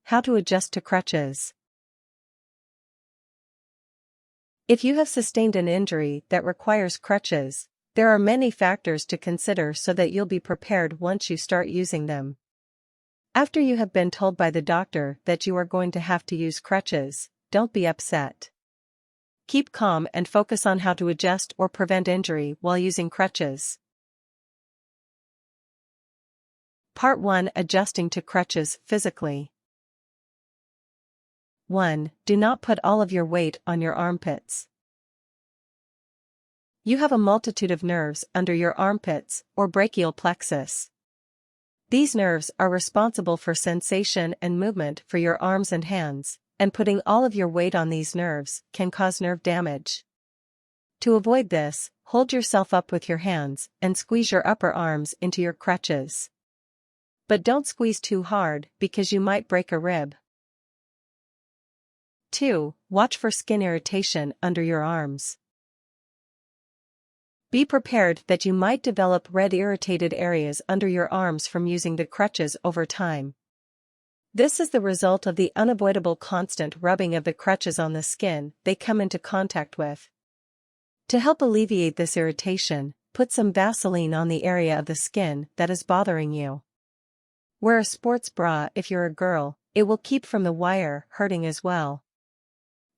How to adjust to crutches. If you have sustained an injury that requires crutches, there are many factors to consider so that you'll be prepared once you start using them. After you have been told by the doctor that you are going to have to use crutches, don't be upset. Keep calm and focus on how to adjust or prevent injury while using crutches. Part 1: Adjusting to crutches physically. 1. Do not put all of your weight on your armpits. You have a multitude of nerves under your armpits, or brachial plexus. These nerves are responsible for sensation and movement for your arms and hands, and putting all of your weight on these nerves can cause nerve damage. To avoid this, hold yourself up with your hands and squeeze your upper arms into your crutches. But don't squeeze too hard because you might break a rib. 2. Watch for skin irritation under your arms. Be prepared that you might develop red irritated areas under your arms from using the crutches over time. This is the result of the unavoidable constant rubbing of the crutches on the skin they come into contact with. To help alleviate this irritation, put some vaseline on the area of the skin that is bothering you. Wear a sports bra if you're a girl, it will keep from the wire hurting as well.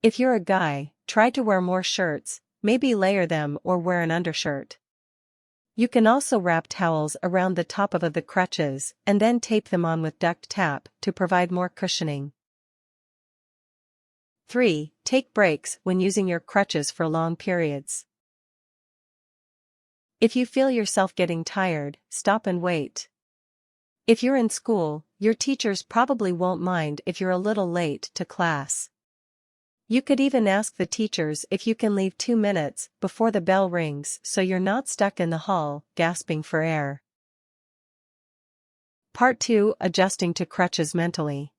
If you're a guy, try to wear more shirts, maybe layer them or wear an undershirt. You can also wrap towels around the top of the crutches and then tape them on with duct tape to provide more cushioning. 3. Take breaks when using your crutches for long periods. If you feel yourself getting tired, stop and wait. If you're in school, your teachers probably won't mind if you're a little late to class. You could even ask the teachers if you can leave 2 minutes before the bell rings so you're not stuck in the hall, gasping for air. Part 2: Adjusting to crutches mentally.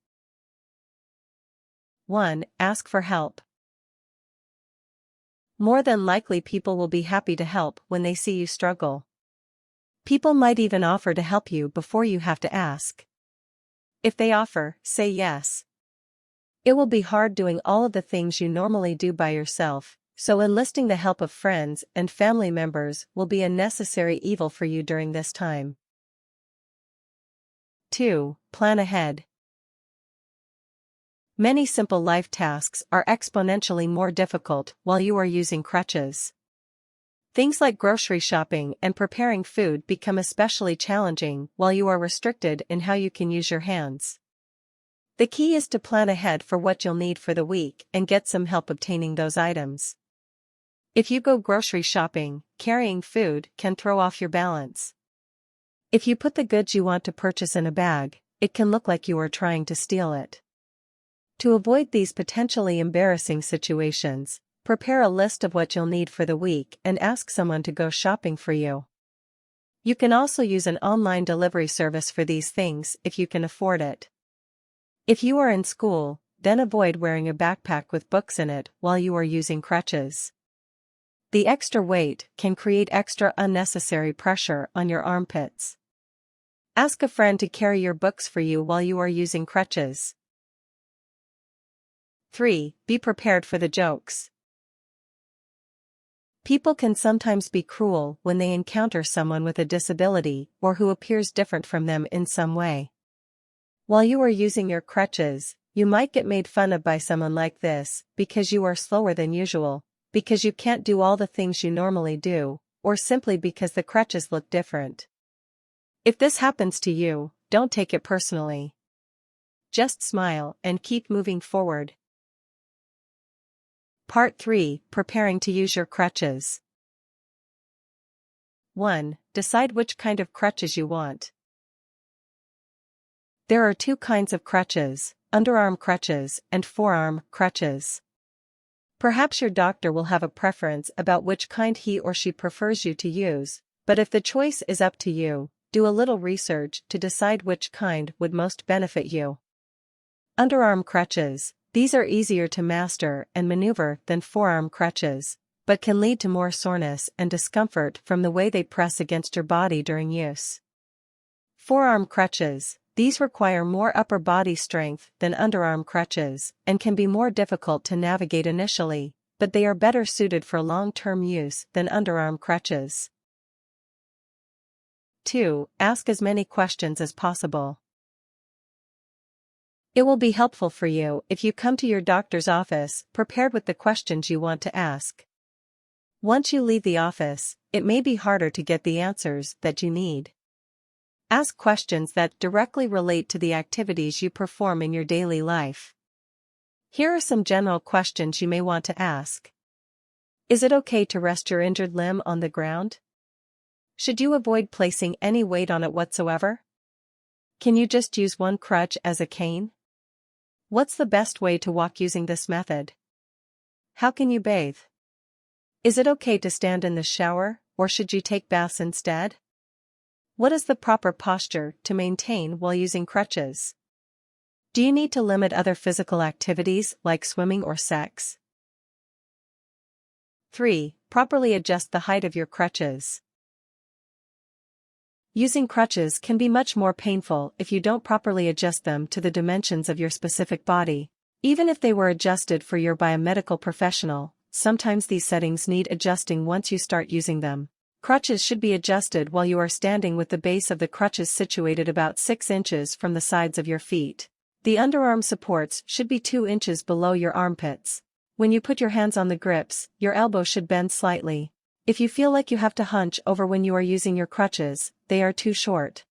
1. Ask for help. More than likely people will be happy to help when they see you struggle. People might even offer to help you before you have to ask. If they offer, say yes. It will be hard doing all of the things you normally do by yourself, so enlisting the help of friends and family members will be a necessary evil for you during this time. 2. Plan ahead. Many simple life tasks are exponentially more difficult while you are using crutches. Things like grocery shopping and preparing food become especially challenging while you are restricted in how you can use your hands. The key is to plan ahead for what you'll need for the week and get some help obtaining those items. If you go grocery shopping, carrying food can throw off your balance. If you put the goods you want to purchase in a bag, it can look like you are trying to steal it. To avoid these potentially embarrassing situations, prepare a list of what you'll need for the week and ask someone to go shopping for you. You can also use an online delivery service for these things if you can afford it. If you are in school, then avoid wearing a backpack with books in it while you are using crutches. The extra weight can create extra unnecessary pressure on your armpits. Ask a friend to carry your books for you while you are using crutches. 3. Be prepared for the jokes. People can sometimes be cruel when they encounter someone with a disability or who appears different from them in some way. While you are using your crutches, you might get made fun of by someone like this because you are slower than usual, because you can't do all the things you normally do, or simply because the crutches look different. If this happens to you, don't take it personally. Just smile and keep moving forward. Part 3: Preparing to use your crutches. 1. Decide which kind of crutches you want. There are 2 kinds of crutches: underarm crutches and forearm crutches. Perhaps your doctor will have a preference about which kind he or she prefers you to use, but if the choice is up to you, do a little research to decide which kind would most benefit you. Underarm crutches. These are easier to master and maneuver than forearm crutches, but can lead to more soreness and discomfort from the way they press against your body during use. Forearm crutches. These require more upper body strength than underarm crutches and can be more difficult to navigate initially, but they are better suited for long-term use than underarm crutches. 2. Ask as many questions as possible. It will be helpful for you if you come to your doctor's office prepared with the questions you want to ask. Once you leave the office, it may be harder to get the answers that you need. Ask questions that directly relate to the activities you perform in your daily life. Here are some general questions you may want to ask. Is it okay to rest your injured limb on the ground? Should you avoid placing any weight on it whatsoever? Can you just use one crutch as a cane? What's the best way to walk using this method? How can you bathe? Is it okay to stand in the shower, or should you take baths instead? What is the proper posture to maintain while using crutches? Do you need to limit other physical activities like swimming or sex? 3. Properly adjust the height of your crutches. Using crutches can be much more painful if you don't properly adjust them to the dimensions of your specific body. Even if they were adjusted for you by a medical professional, sometimes these settings need adjusting once you start using them. Crutches should be adjusted while you are standing with the base of the crutches situated about 6 inches from the sides of your feet. The underarm supports should be 2 inches below your armpits. When you put your hands on the grips, your elbow should bend slightly. If you feel like you have to hunch over when you are using your crutches, they are too short.